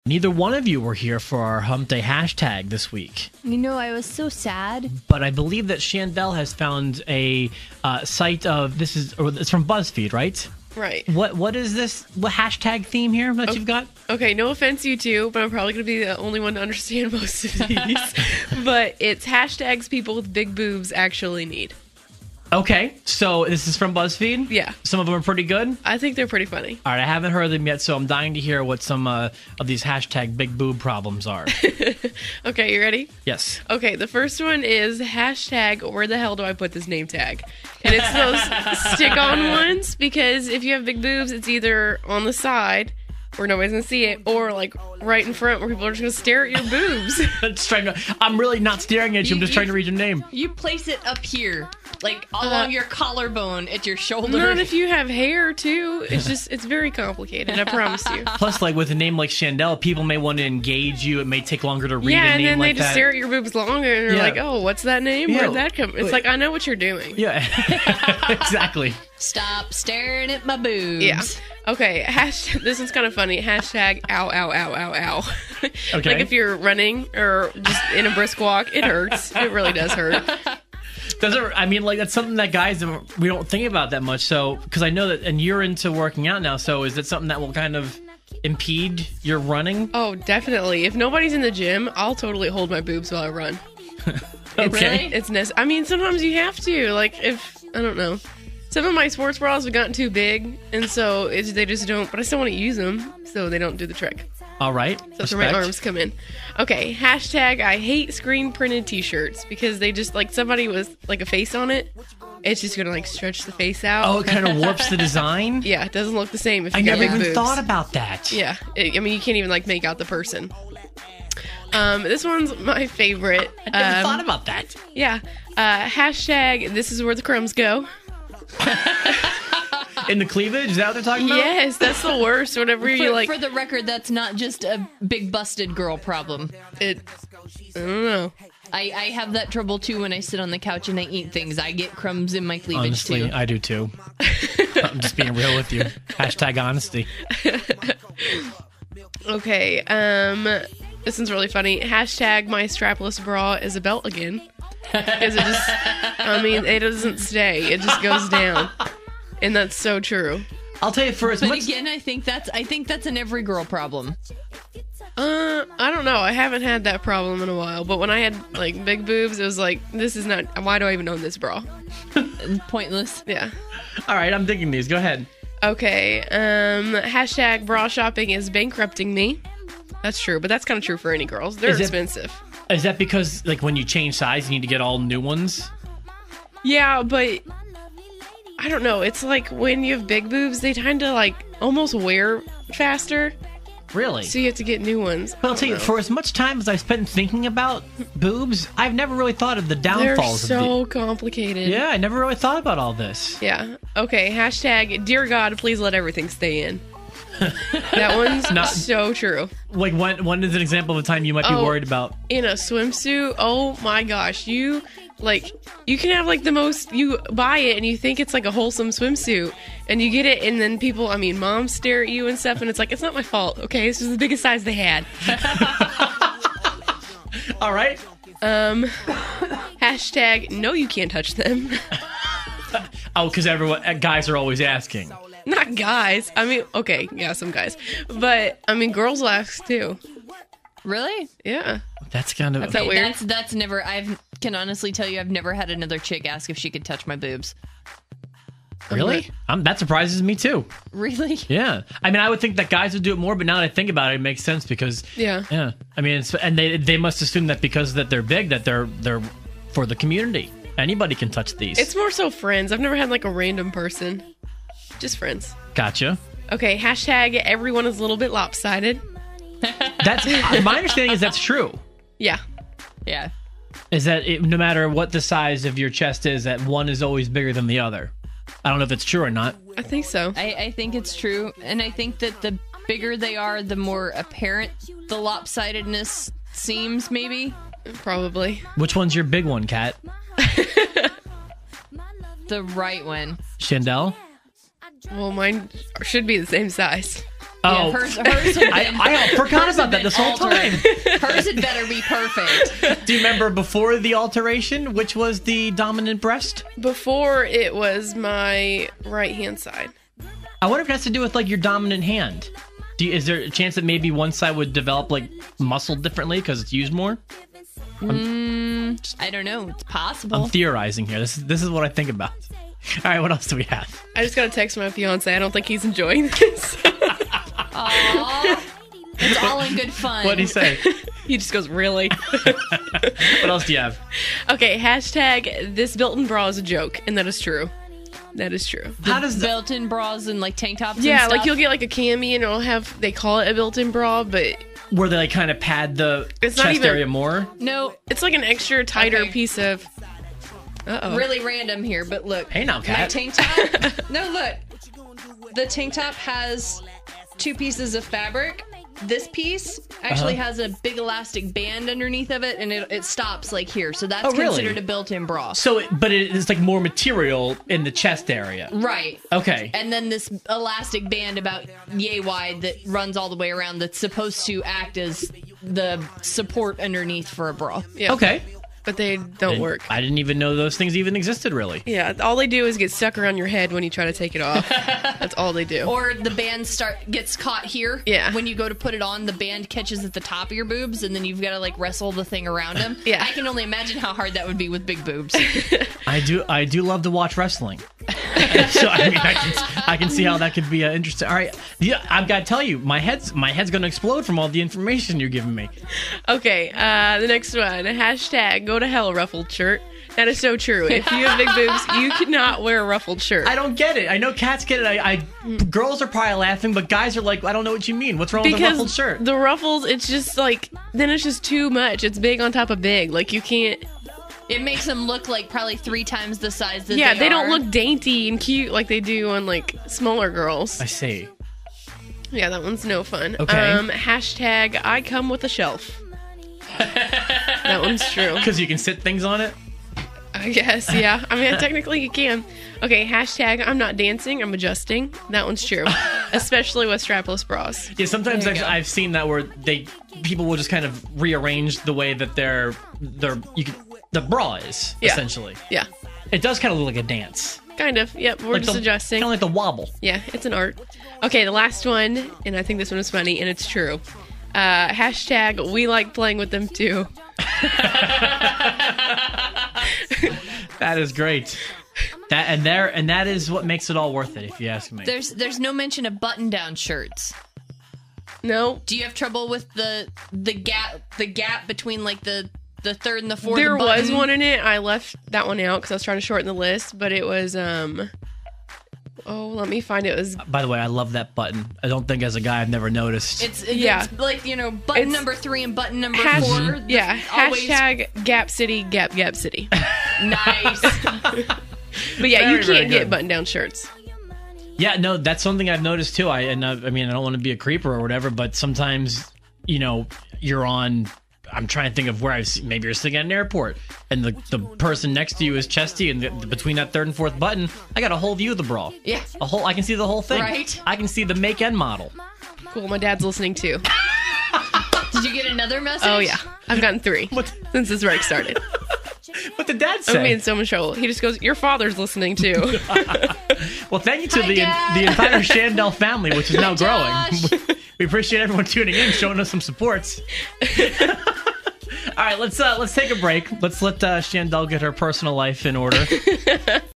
Neither one of you were here for our Hump Day hashtag this week. You know, I was so sad. But I believe that Chandel has found a site of it's from BuzzFeed, right? Right. What is this? What hashtag theme here that you've got? Okay, no offense, you two, but I'm probably going to be the only one to understand most of these. But it's hashtags people with big boobs actually need. Okay, so this is from BuzzFeed? Yeah. Some of them are pretty good? I think they're pretty funny. All right, I haven't heard of them yet, so I'm dying to hear what some of these hashtag big boob problems are. Okay, you ready? Yes. Okay, the first one is hashtag where the hell do I put this name tag? And it's those stick-on ones, because if you have big boobs, it's either on the side where nobody's gonna see it, or like right in front where people are just gonna stare at your boobs. I'm really not staring at you. I'm just trying to read your name. You place it up here, like along your collarbone at your shoulder. Not if you have hair too. It's very complicated. I promise you. Plus, like with a name like Chandel, people may want to engage you. It may take longer to read a name and then like they just stare at your boobs longer, and they're like, "Oh, what's that name? Where'd that come?" It's like I know what you're doing. Yeah, exactly. Stop staring at my boobs. Yeah. Okay, this one's kind of funny. Hashtag ow, ow, ow, ow, ow. Okay. Like if you're running or just in a brisk walk, it hurts. It really does hurt. Does it? I mean, like that's something that guys we don't think about that much. So, because I know that, and you're into working out now. So, is it something that will kind of impede your running? Oh, definitely. If nobody's in the gym, I'll totally hold my boobs while I run. Okay. It's I mean, sometimes you have to. Like if I don't know. Some of my sports bras have gotten too big, and so they just don't, but I still want to use them, so they don't do the trick. All right. So that's where my arms come in. Okay, hashtag I hate screen printed t-shirts, because they just, like, somebody with, like, a face on it, it's just gonna, like, stretch the face out. Oh, it kind of warps the design? Yeah, it doesn't look the same if you I got never big even boobs. thought about that. Yeah, I mean, you can't even, like, make out the person. This one's my favorite. I never thought about that. Yeah. Hashtag this is where the crumbs go. In the cleavage? Is that what they're talking about? Yes, that's the worst. Whenever you like. For the record, that's not just a big busted girl problem. I don't know. I have that trouble too when I sit on the couch and I eat things. I get crumbs in my cleavage Honestly, too. I do too. I'm just being real with you. Hashtag honesty. Okay, this one's really funny. Hashtag my strapless bra is a belt again. Because it just, I mean, it doesn't stay. It just goes down. And that's so true. I'll tell you But again, I think that's an every girl problem. I don't know. I haven't had that problem in a while. But when I had, like, big boobs, it was like, this is not, why do I even own this bra? Pointless. Yeah. All right, I'm digging these. Go ahead. Okay, hashtag bra shopping is bankrupting me. That's true, but that's kind of true for any girls. They're expensive. Is that because, like, when you change size, you need to get all new ones? Yeah, but I don't know. It's like when you have big boobs, they tend to, like, almost wear faster. Really? So you have to get new ones. Well, I'll tell you, for as much time as I've spent thinking about boobs, I've never really thought of the downfalls. They're so complicated. Yeah, I never really thought about all this. Yeah. Okay, hashtag dear God, please let everything stay in. That one's so true. Like, when is an example of a time you might be worried about? In a swimsuit, oh my gosh, you can have like the most, you buy it and you think it's like a wholesome swimsuit, and you get it, and then people, I mean, moms stare at you and stuff, and it's like, it's not my fault, okay? This was the biggest size they had. All right. Hashtag no, you can't touch them. Oh, because guys are always asking. Not guys. I mean, okay, yeah, some guys. But, I mean, girls will ask, too. Really? Yeah. That's kind of... That's that weird? That's never... I can honestly tell you I've never had another chick ask if she could touch my boobs. Really? That surprises me, too. Really? Yeah. I mean, I would think that guys would do it more, but now that I think about it, it makes sense because... Yeah. I mean, and they must assume that because that they're big, that they're for the community. Anybody can touch these. It's more so friends. I've never had, like, a random person. Just friends. Gotcha. Okay, hashtag everyone is a little bit lopsided. That's my understanding is that's true. Yeah. Yeah. Is that no matter what the size of your chest is, that one is always bigger than the other. I don't know if it's true or not. I think so. I think it's true, and I think that the bigger they are, the more apparent the lopsidedness seems, maybe. Probably. Which one's your big one, Kat? The right one. Chandel? Well, mine should be the same size. Oh, hers would I forgot about that this whole time. Hers had better be perfect. Do you remember before the alteration, which was the dominant breast? Before it was my right hand side. I wonder if it has to do with like your dominant hand. Is there a chance that maybe one side would develop like muscle differently because it's used more? I don't know. It's possible. I'm theorizing here. This is what I think about. All right, what else do we have? I just got a text from my fiance. I don't think he's enjoying this. Aww. It's all in good fun. What'd he say? He just goes, really? What else do you have? Okay, hashtag this built-in bra is a joke, and that is true. That is true. How does built-in bras and like tank tops? Yeah, and stuff? like you'll get like a cami and it'll have, they call it a built-in bra, but where they like kind of pad the It's not chest even- area more? No, it's like an extra tighter Okay. piece of. Uh-oh. really random here, but look. Hey now, My Kat. tank top. No, look. The tank top has 2 pieces of fabric. This piece actually has a big elastic band underneath of it, and it stops like here. So that's Oh, really? considered a built-in bra. So, but it is like more material in the chest area. Right. Okay. And then this elastic band about yay wide that runs all the way around that's supposed to act as the support underneath for a bra. Yeah. Okay. But they don't work. I didn't even know those things even existed, really. Yeah, all they do is get stuck around your head when you try to take it off. That's all they do. Or the band gets caught here. Yeah. When you go to put it on, the band catches at the top of your boobs, and then you've got to like wrestle the thing around them. Yeah. I can only imagine how hard that would be with big boobs. I do love to watch wrestling. So I mean, I can see how that could be interesting. All right, yeah, I've got to tell you, my head's gonna explode from all the information you're giving me. Okay, the next one. Hashtag go to hell ruffled shirt. That is so true. If you have big boobs, you cannot wear a ruffled shirt. I don't get it. I know cats get it. Girls are probably laughing, but guys are like, I don't know what you mean. What's wrong with the ruffled shirt? The ruffles, it's just like, then it's just too much. It's big on top of big. Like you can't. It makes them look like probably 3 times the size that Yeah, they they are. don't look dainty and cute like they do on like smaller girls. I see. Yeah, that one's no fun. Okay. Hashtag I come with a shelf. That one's true. Because you can sit things on it. I guess, yeah. I mean, technically you can. Okay, hashtag I'm not dancing, I'm adjusting. That one's true. Especially with strapless bras. Yeah, sometimes There you actually, go. I've seen that where people will just kind of rearrange the way that the bra is, Yeah. essentially. Yeah. It does kind of look like a dance. Kind of. Yep, we're just adjusting. Kind of like the wobble. Yeah, it's an art. Okay, the last one, and I think this one is funny, and it's true. Hashtag we like playing with them too. That is great. That is what makes it all worth it, if you ask me. There's no mention of button-down shirts. No. Do you have trouble with the gap between like the third and the fourth? There was button? one in it. I left that one out because I was trying to shorten the list, but it was let me find it. It was By the way, I love that button. I don't think as a guy I've never noticed. It's Yeah. like, button It's- number 3 and button number hash- 4. yeah. Always Hashtag Gap City, Gap City. nice. But yeah, Very, you very can't get good. button-down shirts. Yeah, no, that's something I've noticed too. I mean, I don't want to be a creeper or whatever, but sometimes, you're on. I'm trying to think of where maybe you're sitting at an airport, and the person next to you is chesty, and between that third and fourth button, I got a whole view of the bra. Yeah. I can see the whole thing. Right. I can see the make and model. Cool, my dad's listening too. Did you get another message? Oh yeah, I've gotten 3 since this break started. What did Dad I'm say? being so much trouble. He just goes, "Your father's listening too." Well, thank you to Hi, Dad. the entire Shandell family, which is now Josh. growing. We appreciate everyone tuning in, showing us some supports. All right, let's take a break. Let's let Shandell get her personal life in order.